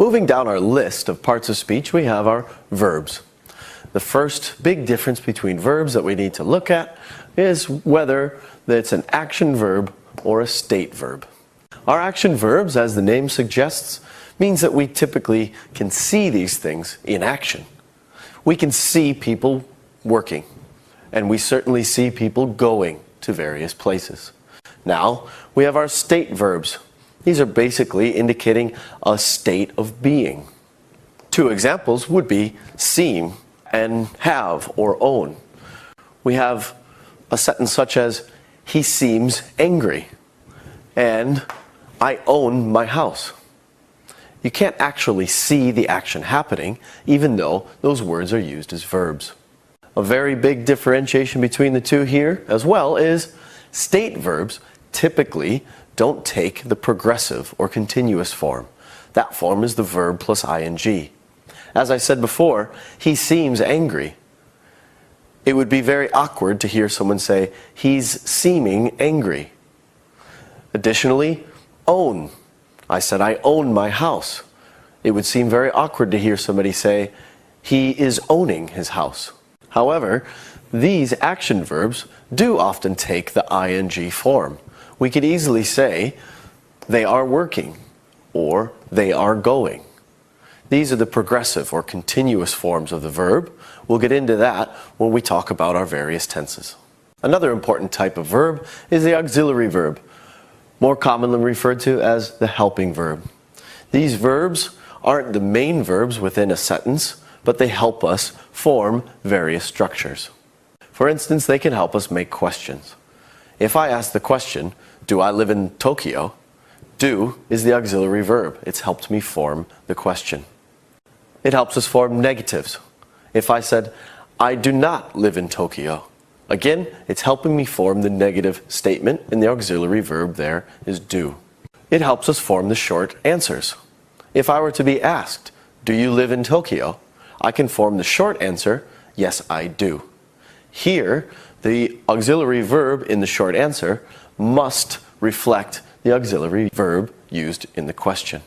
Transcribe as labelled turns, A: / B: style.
A: Moving down our list of parts of speech, we have our verbs. The first big difference between verbs that we need to look at is whether it's an action verb or a state verb. Our action verbs, as the name suggests, means that we typically can see these things in action. We can see people working, and we certainly see people going to various places. Now, we have our state verbs. These are basically indicating a state of being. Two examples would be seem and have or own. We have a sentence such as, he seems angry, and I own my house. You can't actually see the action happening, even though those words are used as verbs. A very big differentiation between the two here as well is state verbs typically don't take the progressive or continuous form. That form is the verb plus ing. As I said before, he seems angry. It would be very awkward to hear someone say, he's seeming angry. Additionally, own. I said, I own my house. It would seem very awkward to hear somebody say, he is owning his house. However, these action verbs do often take the ing form. We could easily say, they are working, or they are going. These are the progressive or continuous forms of the verb. We'll get into that when we talk about our various tenses. Another important type of verb is the auxiliary verb, more commonly referred to as the helping verb. These verbs aren't the main verbs within a sentence, but they help us form various structures. For instance, they can help us make questions. If I ask the question, do I live in Tokyo? Do is the auxiliary verb. It's helped me form the question. It helps us form negatives. If I said, I do not live in Tokyo, again, it's helping me form the negative statement, and the auxiliary verb there is do. It helps us form the short answers. If I were to be asked, do you live in Tokyo? I can form the short answer, yes, I do. Here, the auxiliary verb in the short answer must reflect the auxiliary verb used in the question.